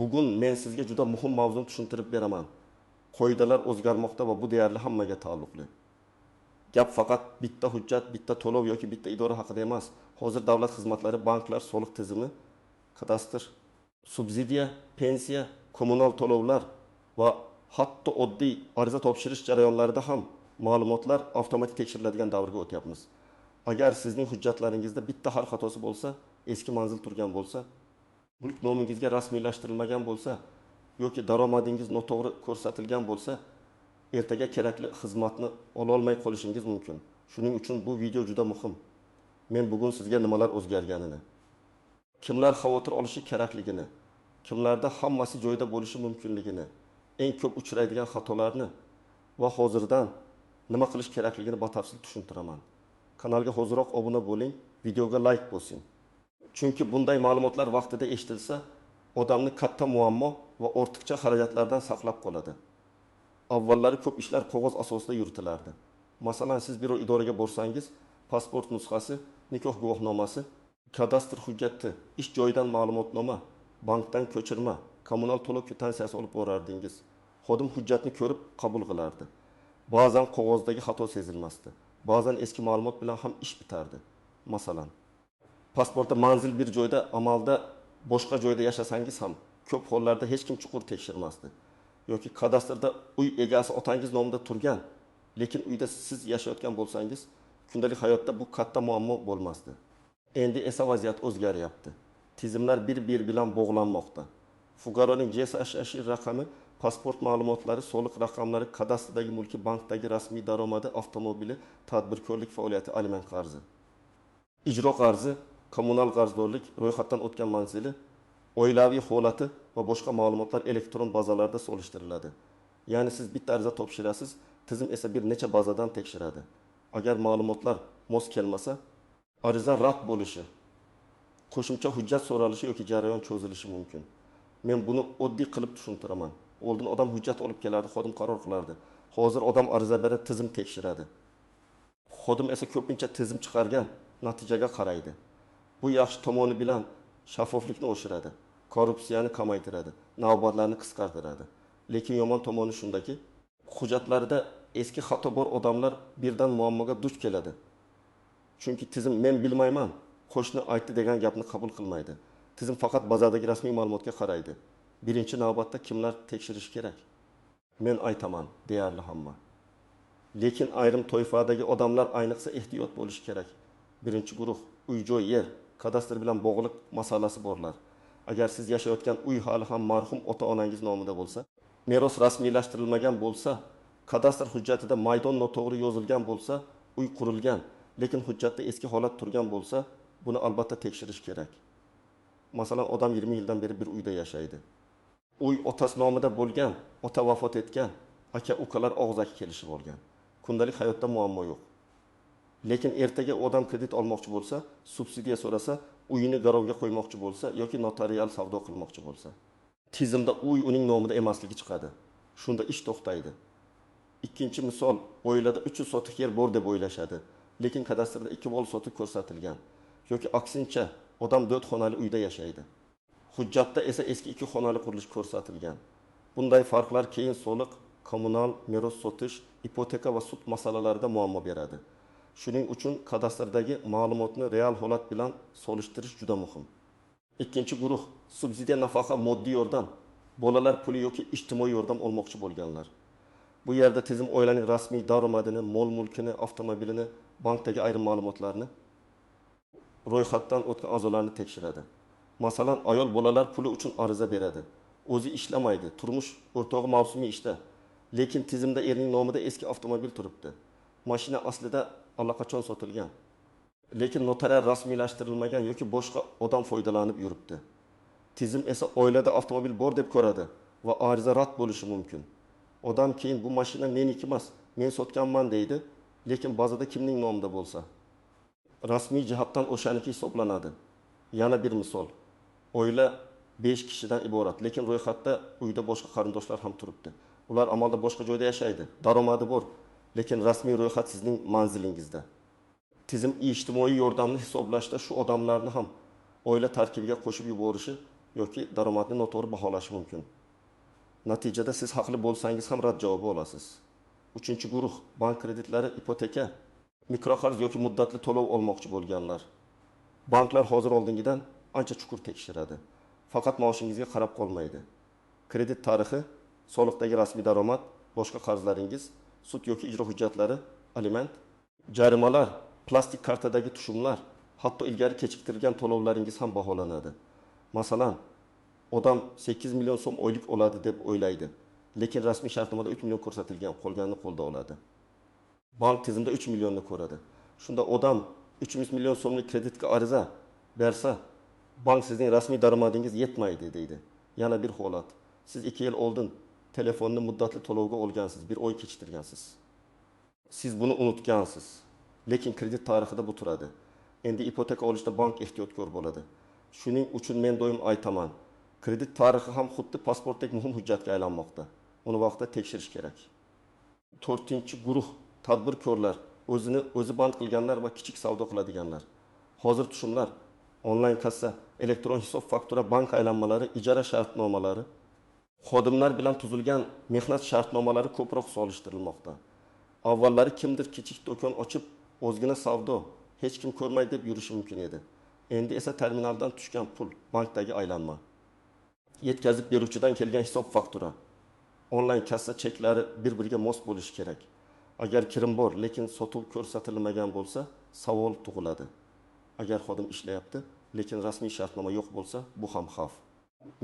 Bugun men sizga juda muhim mavzuni tushuntirib beraman. Qoidalar o'zgarmoqda va bu deyarli hammaga taalluqli. Gap faqat bitta hujjat, bitta to'lov yoki bitta idora haqida emas. Hozir davlat xizmatlari, banklar, soliq tizimi, kadastr, subsidiya, pensiya, kommunal to'lovlar va hatto oddiy ariza topshirish jarayonlarida ham ma'lumotlar avtomatik tekshiriladigan davrga o'tyapmiz. Agar sizning hujjatlaringizda bitta harf xatosi bo'lsa, eski manzil turgan bo'lsa, mulk nomingizga rasmiylashtirilmagan bo'lsa yoki daromadingiz noto'g'ri ko'rsatilgan bo'lsa, ertaga kerakli xizmatni ola olmay qolishingiz mumkin. Shuning uchun bu video juda muhim. Men bugun sizga nimalar o'zgarganini, kimlar xavotir olishi kerakligini, kimlarda hammasi joyida bo'lishi mumkinligini, eng ko'p uchraydigan xatolarni va hozirdan nima qilish kerakligini batafsil tushuntiraman. Kanalga hoziroq obuna bo'ling, videoga like bo'lsin. Chunki bunday ma'lumotlar vaqtida eshitilsa, odamni katta muammo va ortiqcha xarajatlardan saqlab qoladi. Avvallari ko'p ishlar qog'oz asosida yuritilardi. Masalan, siz bir idoraga borsangiz, pasport nusxasi, nikoh guvohnomasi, kadastr hujjati, ish joyidan ma'lumotnoma, bankdan ko'chirma, kommunal to'lov kvitansiyasi olib borardingiz. Xodim hujjatni ko'rib qabul qilardi. Ba'zan qog'ozdagi xato sezilmasdi. Ba'zan eski ma'lumot bilan ham ish bitardi. Masalan, pasportda manzil bir joyda, amalda boshqa joyda yashasangiz ham ko'p hollarda hech kim chuqur tekshirmasdi. Yoki kadastrda uy egasi otangiz nomida turgan, lekin uyda siz yashayotgan bo'lsangiz, kundalik hayotda bu katta muammo bo'lmasdi. Endi esa vaziyat o'zgaryapti. Tizimlar bir-bir bilan bog'lanmoqda. Fuqaroning JSHSH raqami, pasport ma'lumotlari, soliq raqamlari, kadastrdagi mulki, bankdagi rasmiy daromadi, avtomobili, tadbirkorlik faoliyati, aliment qarzi, ijro qarzi, kommunal qarzdorlik, ro'yxatdan o'tgan manzili, oilaviy holati va boshqa ma'lumotlar elektron bazalarda solishtiriladi. Ya'ni siz bitta ariza topshirasiz, tizim esa bir necha bazadan tekshiradi. Agar ma'lumotlar mos kelmasa, ariza rad bo'lishi, qo'shimcha hujjat so'ralishi yoki jarayon cho'zilishi mumkin. Men buni oddiy qilib tushuntiraman. Oldin odam hujjat olib kelardi, xodim qaror qilardi. Hozir odam ariza beradi, tizim tekshiradi. Xodim esa ko'pincha tizim chiqargan natijaga qaraydi. Bu yaxshi tomoni bilan shaffoflikni oshiradi, korrupsiyani kamaytiradi, navbatlarni qisqartiradi. Lekin yomon tomoni shundaki, hujjatlarda eski xato bor odamlar birdan muammoga duch keladi. Chunki tizim men bilmayman, qo'shni aytdi degan gapni qabul qilmaydi. Tizim faqat bazadagi rasmiy ma'lumotga qaraydi. Birinchi navbatda kimlar tekshirish kerak? Men aytaman, deyarli hamma. Lekin ayrim toifadagi odamlar ayniqsa ehtiyot bo'lish kerak. Birinchi guruh, uy-joy, yer, kadastr bilan bog'liq masalasi borlar. Agar siz yashayotgan uy hali ham marhum ota-onangiz nomida bo'lsa, meros rasmiylashtirilmagan bo'lsa, kadastr hujjatida maydon noto'g'ri yozilgan bo'lsa, uy qurilgan, lekin hujjatda eski holat turgan bo'lsa, buni albatta tekshirish kerak. Masalan, odam 20 yildan beri bir uyda yashaydi. Uy otasi nomida bo'lgan, ota vafot etgan, aka-ukalar og'zaki kelishib olgan. Kundalik hayotda muammo yo'q. Lekin ertaga odam kredit olmoqchi bo'lsa, subsidiya so'rasa, uyini garovga qo'ymoqchi bo'lsa yoki notarial savdo qilmoqchi bo'lsa, tizimda uy uning nomida emasligi chiqadi. Shunda ish to'xtaydi. Ikkinchi misol, oilada 300 sotik yer bor deb o'ylashadi, lekin kadastrda 2 vol sotik ko'rsatilgan. Yoki aksincha, odam 4 xonali uyda yashaydi. Hujjatda esa eski 2 xonali qurilish ko'rsatilgan. Bunday farqlar keyin soliq, kommunal, meros sotish, ipoteka va sud masalalarida muammo beradi. Shuning uchun kadastrdagi ma'lumotni real holat bilan solishtirish juda muhim. Ikkinchi guruh, subsidiya, nafaqa, moddiy yordam, bolalar puli yoki ijtimoiy yordam olmoqchi bo'lganlar. Bu yerda tizim oilaning rasmiy daromadini, mol-mulkini, avtomobilini, bankdagi ayrim ma'lumotlarni, ro'yxatdan o'tgan a'zolarni tekshiradi. Masalan, ayol bolalar puli uchun ariza beradi. O'zi ishlamaydi, turmush o'rtog'i mavsumiy ishda. Lekin tizimda erining nomida eski avtomobil turibdi. Mashina aslida allaqachon sotilgan. Lekin notarial rasmiylashtirilmagan yoki boshqa odam foydalanib yuribdi. Tizim esa oilada avtomobil bor deb ko'radi va ariza rad bo'lishi mumkin. Odam keyin bu mashina meniki emas, men sotganman deydi, lekin bazada kimning nomida bo'lsa, rasmiy jihatdan o'shaniki hisoblanadi. Yana bir misol. Oila 5 kishidan iborat, lekin ro'yxatda uyda boshqa qarindoshlar ham turibdi. Ular amalda boshqa joyda yashaydi, daromadi bor, lekin rasmiy ro'yxat sizning manzilingizda. Tizim ijtimoiy yordamni hisoblashda shu odamlarni ham oila tarkibiga qo'shib yuborishi yoki daromadni noto'g'ri baholashi mumkin. Natijada siz haqli bo'lsangiz ham rad javobi olasiz. Uchinchi guruh bank kreditlari, ipoteka, mikroqarz yoki muddatli to'lov olmoqchi bo'lganlar. Banklar hozir oldingidan ancha chuqur tekshiradi. Faqat maoshingizga qarab qolmaydi. Kredit tarixi, soliqdagi rasmiy daromad, boshqa qarzlaringiz, sud yoki ijro hujjatlari, aliment, jarimalar, plastik kartadagi tushumlar, hatto ilgari kechiktirilgan to'lovlaringiz ham baholanadi. Masalan, odam 8 million so'm oylik oladi deb o'ylaydi, lekin rasmiy shartnomada 3 million ko'rsatilgan, qolganini qo'lda oladi. Bank tizimda 3 millionni ko'radi. Shunda odam 300 million so'mlik kreditga ariza bersa, bank sizning rasmiy daromadingiz yetmaydi deydi. Yana bir holat. Siz 2 yil oldin telefonni muddatli to'lovga olgansiz, bir oy kechiktirgansiz. Siz buni unutgansiz. Lekin kredit tarixida bu turadi. Endi ipoteka olishda bank ehtiyotkor bo'ladi. Shuning uchun men doim aytaman, kredit tarixi ham xuddi pasportdek muhim hujjatga aylanmoqda. Uni vaqtida tekshirish kerak. 4-guruh tadbirkorlar, o'zi band qilganlar va kichik savdo qiladiganlar. Hozir tushumlar, onlayn kassa, elektron hisob, faktura, bank aylanmalari, ijara shartnomalari, xodimlar bilan tuzilgan mehnat shartnomalari ko'proq solishtirilmoqda. Avvallari kimdir kichik do'kon ochib, o'zgina savdo, hech kim ko'rmaydi deb yurishi mumkin edi. Endi esa terminaldan tushgan pul, bankdagi aylanma, yetkazib beruvchidan kelgan hisob, faktura, onlayn kassa cheklari bir-biriga mos bo'lishi kerak. Agar kirim bor, lekin sotuv ko'rsatilmagan bo'lsa, savol tug'iladi. Agar xodim ishlayapti, lekin rasmiy shartnoma yo'q bo'lsa, bu ham xavf.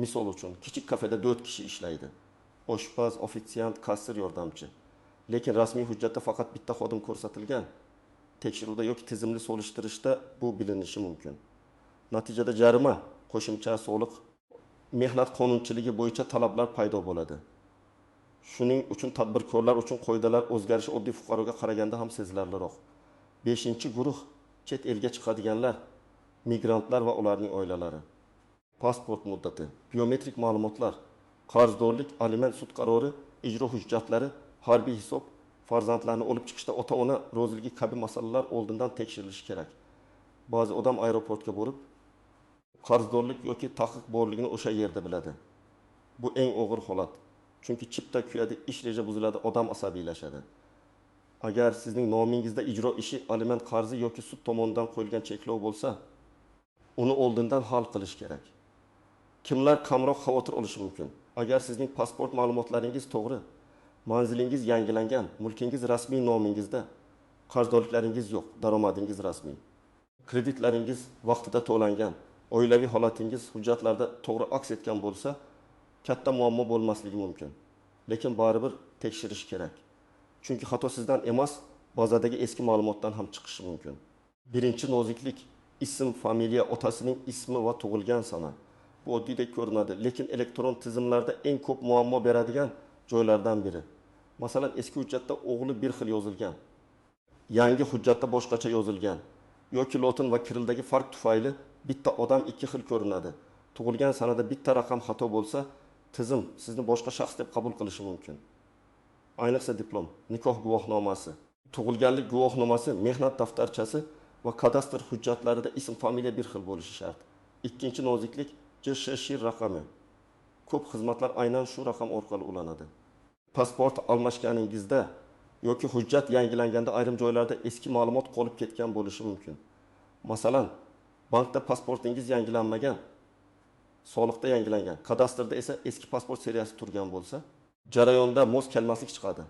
Misol uchun, kichik kafeda 4 kishi ishlaydi. Oshpaz, ofitsiant, kassir, yordamchi. Lekin rasmiy hujjatda faqat bitta xodim ko'rsatilgan. Tekshiruvda yoki tizimli solishtirishda bu bilinishi mumkin. Natijada jarima, qo'shimcha soliq, mehnat qonunchiligi bo'yicha talablar paydo bo'ladi. Shuning uchun tadbirkorlar uchun qoidalar o'zgarishi oddiy fuqaroga qaraganda ham sezilarliroq. 5-guruh chet elga chiqadiganlar, migrantlar va ularning oilalari. Pasport muddati, biometrik ma'lumotlar, qarzdorlik, aliment sud qarori, ijro hujjatlari, harbiy hisob, farzandlarni olib chiqishda ota-ona roziligi kabi masalalar oldindan tekshirilishi kerak. Ba'zi odam aeroportga borib, qarzdorlik yoki taqiq borligini o'sha yerda biladi. Bu eng og'ir holat. Chunki chipta kuyadi, ish reja buziladi, odam asabiylashadi. Agar sizning nomingizda ijro ishi, aliment qarzi yoki sud tomonidan qo'yilgan cheklov bo'lsa, uni oldindan hal qilish kerak. Kimlar kamroq xavotir olishi mumkin? Agar sizning pasport ma'lumotlaringiz to'g'ri, manzilingiz yangilangan, mulkingiz rasmiy nomingizda, qarzdorliklaringiz yo'q, daromadingiz rasmiy, kreditlaringiz vaqtida to'langan, oilaviy holatingiz hujjatlarda to'g'ri aks etgan bo'lsa, katta muammo bo'lmasligi mumkin. Lekin baribir tekshirish kerak. Chunki xato sizdan emas, bazadagi eski ma'lumotdan ham chiqishi mumkin. Birinchi noziklik, ism, familiya, otasining ismi va tug'ilgan sana. Bu oddiydek ko'rinadi, lekin elektron tizimlarda eng ko'p muammo beradigan joylardan biri. Masalan, eski hujjatda o'g'li bir xil yozilgan, yangi hujjatda boshqacha yozilgan, yoki lotin va kirildagi farq tufayli bitta odam ikki xil ko'rinadi. Tug'ilgan sanada bitta raqam xato bo'lsa, tizim sizni boshqa shaxs deb qabul qilishi mumkin. Ayniqsa diplom, nikoh guvohnomasi, tug'ilganlik guvohnomasi, mehnat daftarchasi va kadastr hujjatlarida ism, familiya bir xil bo'lishi shart. Ikkinchi noziklik JSH raqami. Ko'p xizmatlar aynan shu raqam orqali ulanadi. Pasport almashganingizda yoki hujjat yangilanganda ayrim joylarda eski ma'lumot qolib ketgan bo'lishi mumkin. Masalan, bankda pasportingiz yangilanmagan, soliqda yangilangan, kadastrda esa eski pasport seriyasi turgan bo'lsa, jarayonda mos kelmaslik chiqadi.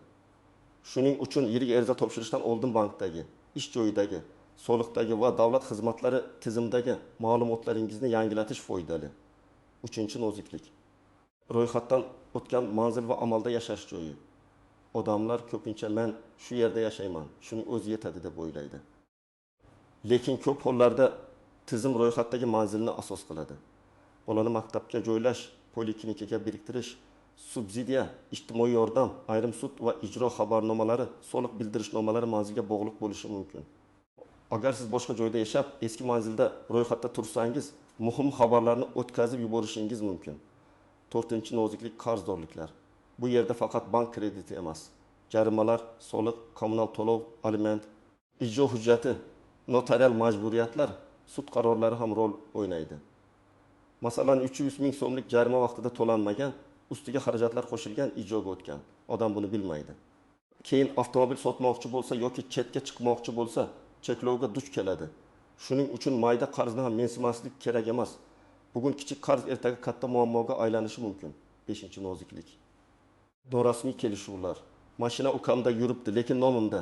Shuning uchun yirik ariza topshirishdan oldin bankdagi, ish joyidagi, soliqdagi va davlat xizmatlari tizimidagi ma'lumotlaringizni yangilatish foydali. 3-noziklik. Ro'yxatdan o'tgan manzil va amalda yashash joyi. Odamlar ko'pincha men shu yerda yashayman, shuning o'zi yetadi deb o'ylaydi. Lekin ko'p hollarda tizim ro'yxatdagi manzilni asos qiladi. Bolani maktabga joylash, poliklinikaga biriktirish, subsidiya, ijtimoiy yordam, ayrim sud va ijro xabarnomalari, soliq bildirishnomalari manzilga bog'liq bo'lishi mumkin. Agar siz boshqa joyda yashab, eski manzilda ro'yxatda tursangiz, muhim xabarlarni o'tkazib yuborishingiz mumkin. 4-noziklik, qarzdorliklar. Bu yerda faqat bank krediti emas, jarimalar, soliq, kommunal to'lov, aliment, ijro hujjati, notarial majburiyatlar, sud qarorlari ham rol o'ynaydi. Masalan, 300 ming so'mlik jarima vaqtida to'lanmagan, ustiga xarajatlar qo'shilgan ijroga o'tgan. Odam buni bilmaydi. Keyin avtomobil sotmoqchi bo'lsa yoki chetga chiqmoqchi bo'lsa, cheklovga duch keladi. Shuning uchun mayda qarzni ham mensimaslik kerak emas. Bugun kichik qarz ertaga katta muammoga aylanishi mumkin. 5-noziklik. Norasmiy kelishuvlar. Mashina ukamda yuribdi, lekin nomimda.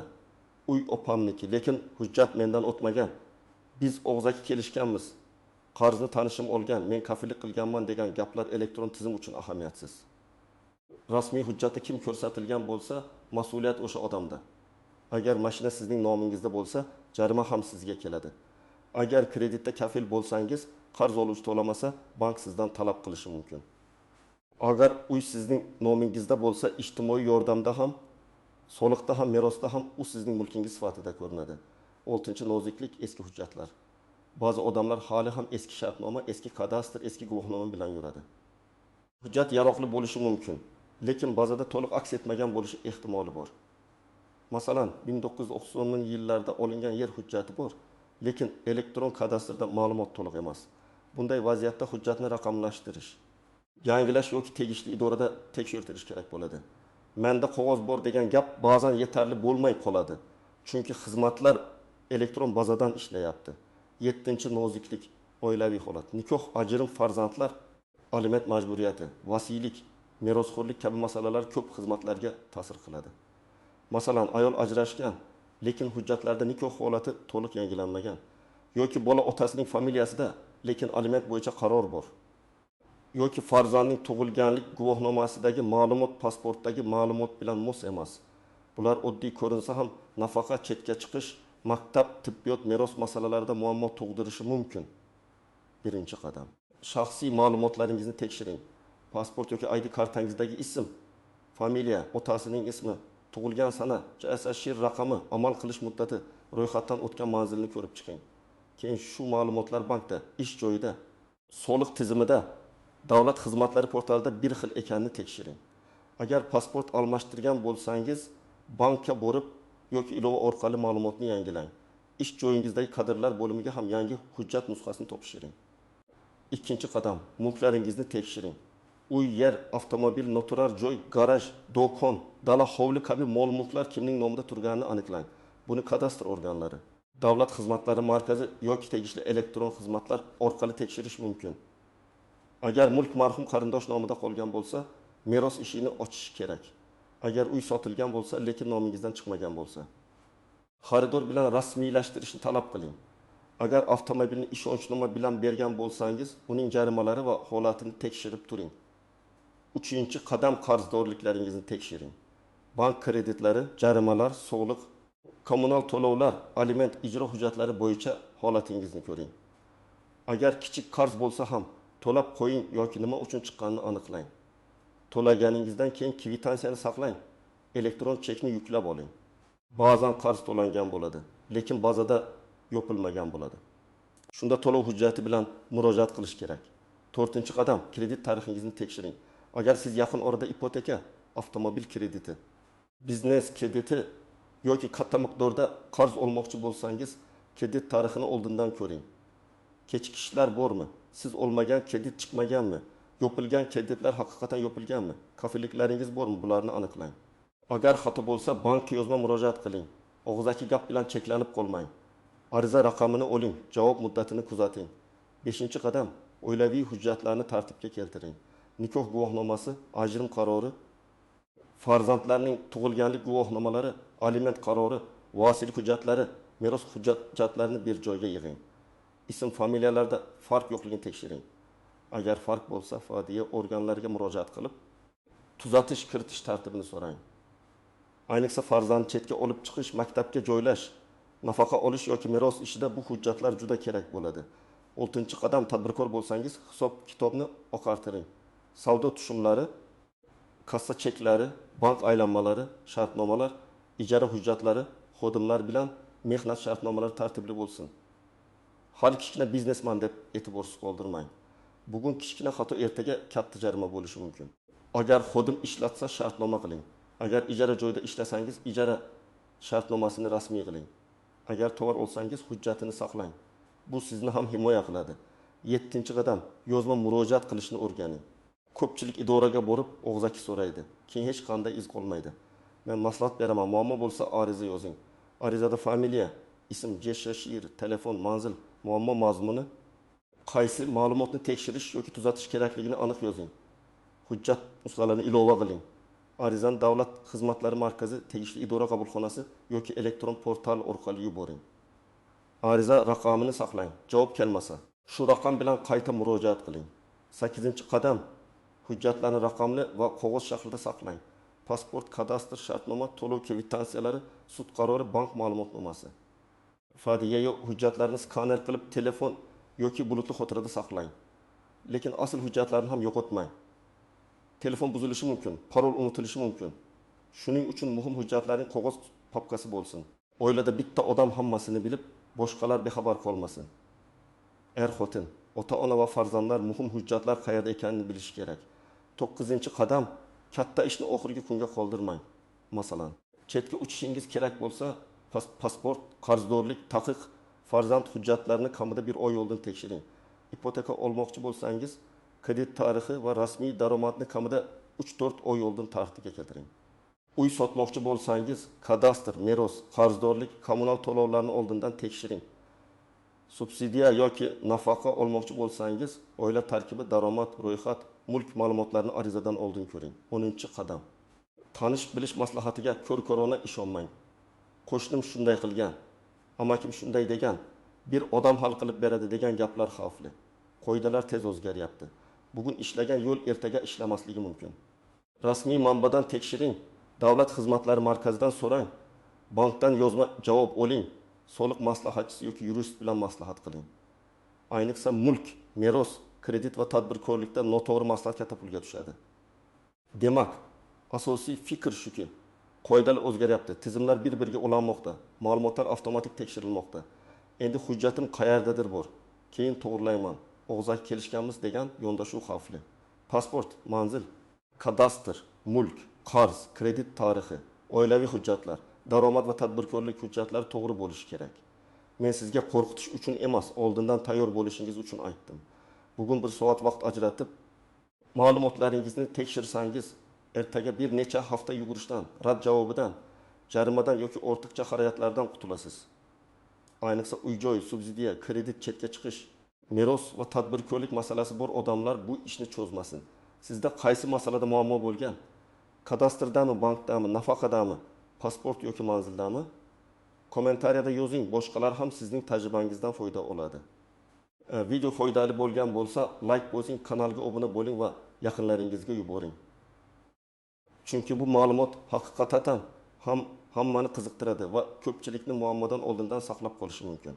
Uy opamniki, lekin hujjat mendan o'tmagan. Biz og'zaki kelishganmiz. Qarzni tanishim olgan, men kafillik qilganman degan gaplar elektron tizim uchun ahamiyatsiz. Rasmiy hujjatda kim ko'rsatilgan bo'lsa, mas'uliyat o'sha odamda. Agar mashina sizning nomingizda bo'lsa, jarima ham sizga keladi. Agar kreditda kafil bo'lsangiz, qarz oluvchi to'lamasa, bank sizdan talab qilishi mumkin. Agar uy sizning nomingizda bo'lsa, ijtimoiy yordamda ham, soliqda ham, merosda ham u sizning mulkingiz sifatida ko'rinadi. 6-noziklik eski hujjatlar. Ba'zi odamlar hali ham eski shartnoma, eski kadastr, eski guvohnoma bilan yuradi. Hujjat yaroqli bo'lishi mumkin, lekin ba'zida to'liq aks etmagan bo'lishi ehtimoli bor. Masalan, 1990-yillarda olingan yer hujjati bor, lekin elektron kadastrda ma'lumot to'liq emas. Bunday vaziyatda hujjatni raqamlashtirish, yangilash yoki tegishli idorada tekshirtirish kerak bo'ladi. Menda qog'oz bor degan gap ba'zan yetarli bo'lmay qoladi, chunki xizmatlar elektron bazadan ishlayapti. 7-noziklik, oilaviy holat, nikoh, ajrim, farzandlar, aliment majburiyati, vasiylik, merosxo'rlik kabi masalalar ko'p xizmatlarga ta'sir qiladi. Masalan, ayol ajrashgan, lekin hujjatlarda nikoh holati to'liq yangilanmagan, yoki bola otasining familiyasida, lekin aliment bo'yicha qaror bor, yoki farzandning tug'ilganlik guvohnomasidagi ma'lumot pasportdagi ma'lumot bilan mos emas. Bular oddiy ko'rinsa ham nafaqa, chetga chiqish, maktab, tibbiyot, meros masalalarida muammo tug'dirishi mumkin. Birinchi qadam. Shaxsiy ma'lumotlaringizni tekshiring. Pasport yoki ID kartangizdagi ism, familiya, otasining ismi, tug'ilgan sana, JSSHIR raqami, amal qilish muddati, ro'yxatdan o'tgan manzilni ko'rib chiqing. Keyin shu ma'lumotlar bankda, ish joyida, soliq tizimida, davlat xizmatlari portalida bir xil ekanini tekshiring. Agar pasport almashtirgan bo'lsangiz, bankka borib yoki ilova orqali ma'lumotni yangilang. Ish joyingizdagi kadrlar bo'limiga ham yangi hujjat nusxasini topshiring. Ikkinchi qadam, mulklaringizni tekshiring. Uy, yer, avtomobil, noturar joy, garaj, do'kon, dala, hovli kabi mol-mulklar kimning nomida turganini aniqlang. Buni kadastr organlari, davlat xizmatlari markazi yoki tegishli elektron xizmatlar orqali tekshirish mumkin. Agar mulk marhum qarindosh nomida qolgan bo'lsa, meros ishini ochish kerak. Agar uy sotilgan bo'lsa, lekin nomingizdan chiqmagan bo'lsa, xaridor bilan rasmiylashtirishni talab qiling. Agar avtomobilni ishonchnoma bilan bergan bo'lsangiz, uning jarimalari va holatini tekshirib turing. 3-qadam, qarzdorliklaringizni tekshiring. Bank kreditlari, jarimalar, soliq, kommunal to'lovlar, aliment, ijro hujjatlari bo'yicha holatingizni ko'ring. Agar kichik qarz bo'lsa ham to'lab qo'ying yoki nima uchun chiqqanini aniqlang. To'laganingizdan keyin kvitansiyani saqlang. Elektron chekni yuklab oling. Ba'zan qarz to'langan bo'ladi, lekin ba'zida yopilmagan bo'ladi. Shunda to'lov hujjati bilan murojaat qilish kerak. 4-qadam, kredit tarixingizni tekshiring. Agar siz yaqin orada ipoteka, avtomobil krediti, biznes krediti yoki katta miqdorda qarz olmoqchi bo'lsangiz, kredit tarixini oldindan ko'ring. Kechikishlar bormi? Siz olmagan kredit chiqmaganmi? Yopilgan kreditlar haqiqatan yopilganmi? Kafilliklaringiz bormi? Bularni aniqlang. Agar xato bo'lsa, bankka yozma murojaat qiling. Og'zaki gap bilan cheklanib qolmang. Ariza raqamini oling, javob muddatini kuzating. 5-qadam, oilaviy hujjatlarni tartibga keltiring. Nikoh guvohnomasi, ajrim qarori, farzandlarning tug'ilganlik guvohnomalari, aliment qarori, vasiylik hujjatlari, meros hujjatlarini bir joyga yig'ing. Ism, familiyalarda farq yo'qligini tekshiring. Agar farq bo'lsa, fodiya organlariga murojaat qilib, tuzatish kiritish tartibini so'rang. Ayniqsa farzandni chetga olib chiqish, maktabga joylash, nafaqa olish yoki meros ishida bu hujjatlar juda kerak bo'ladi. 6-qadam, tadbirkor bo'lsangiz, hisob kitobni oqartiring. Savdo tushumlari, kassa cheklari, bank aylanmalari, shartnomalar, ijara hujjatlari, xodimlar bilan mehnat shartnomalari tartibli bo'lsin. Hali kichkina biznesman deb e'tiborsiz qoldirmang. Bugun kichkina xato ertaga katta jarima bo'lishi mumkin. Agar xodim ishlatsa, shartnoma qiling. Agar ijara joyida ishlasangiz, ijara shartnomasini rasmiy qiling. Agar tovar olsangiz, hujjatini saqlang. Bu sizni ham himoya qiladi. 7-chi qadam yozma murojaat qilishni o'rganing. Ko'pchilik idoraga borib og'zaki so'raydi. Keyin hech qanday iz qolmaydi. Men maslahat beraman, muammo bo'lsa ariza yozing. Arizada familiya, ism, shahar, telefon, manzil, muammo mazmuni, qaysi ma'lumotni tekshirish yoki tuzatish kerakligini aniq yozing. Hujjat nusxalarini ilova qiling. Arizani Davlat xizmatlari markazi, tegishli idora qabulxonasi yoki elektron portal orqali yuboring. Ariza raqamini saqlang. Javob kelmasa, shu raqam bilan qayta murojaat qiling. 8-qadam hujjatlarni raqamli va qog'oz shaklida saqlang. Pasport, kadastr, shartnoma, to'lov kvitansiyalari, sud qarori, bank ma'lumotnomasi. Fadya hujjatlarni skaner qilib telefon yoki bulutli xotirada saqlang. Lekin asl hujjatlarni ham yo'qotmang. Telefon buzilishi mumkin, parol unutilishi mumkin. Shuning uchun muhim hujjatlarning qog'oz papkasi bo'lsin. Oilada bitta odam hammasini bilib, boshqalar bexabar qolmasin. Xotin, ota-ona va farzandlar muhim hujjatlar qayerda ekanini bilishi kerak. 9-qadam katta ishni oxirgi kunga qoldirmang. Masalan, chetga uchishingiz kerak bo'lsa, pasport, qarzdorlik, taqiq, farzand hujjatlarini kamida 1 oy oldin tekshiring. Ipoteka olmoqchi bo'lsangiz, kredit tarixi va rasmiy daromadni kamida 3-4 oy oldin tartibga keltiring. Uy sotmoqchi bo'lsangiz, kadastr, meros, qarzdorlik, kommunal to'lovlarni oldindan tekshiring. Subsidiya yoki nafaqa olmoqchi bo'lsangiz, oila tarkibi, daromad, ro'yxat, mulk ma'lumotlarini arizadan oldin ko'ring. 10-qadam. Tanish bilish maslahatiga ko'r-ko'rona ishonmang. Qo'shnim shunday qilgan, amakim shunday degan, bir odam hal qilib beradi degan gaplar xavfli. Qoidalar tez o'zgaryapti. Bugun ishlagan yo'l ertaga ishlamasligi mumkin. Rasmiy manbadan tekshiring. Davlat xizmatlari markazidan so'rang. Bankdan yozma javob oling. Soliq maslahatchisi yoki yurist bilan maslahat qiling. Ayniqsa mulk, meros, kredit va tadbirkorlikda noto'g'ri maslahat katta pulga tushadi. Demak, asosiy fikr shuki, qoidalar o'zgaryapti, tizimlar bir-biriga ulanmoqda, ma'lumotlar avtomatik tekshirilmoqda. Endi hujjatim qayerdadir bor, keyin to'g'rilayman. Og'zaki kelishganmiz degan yondashuv xavfli. Pasport, manzil, kadastr, mulk, qarz, kredit tarixi, oilaviy hujjatlar, daromad va tadbirkorlik hujjatlari to'g'ri bo'lishi kerak. Men sizga qo'rqitish uchun emas, oldindan tayyor bo'lishingiz uchun aytdim. Bugun 1 soat vaqt ajratib, ma'lumotlaringizni tekshirsangiz, ertaga bir necha hafta yugurishdan, rad javobidan, jarimadan yoki ortiqcha xarajatlardan qutulasiz. Ayniqsa uy-joy, subsidiya, kredit, chetga chiqish, meros va tadbirkorlik masalasi bor odamlar bu ishni cho'zmasin. Sizda qaysi masalada muammo bo'lgan? Kadastrdami, bankdami, nafaqadami, pasport yoki manzildami? Kommentariyada yozing, boshqalar ham sizning tajribangizdan foyda oladi. Video foydali bo'lgan bo'lsa, like bosing, kanalga obuna bo'ling va yaqinlaringizga yuboring. Chunki bu ma'lumot haqiqatan hammani qiziqtiradi va ko'pchilikni muammodan oldindan saqlab qolishi mumkin.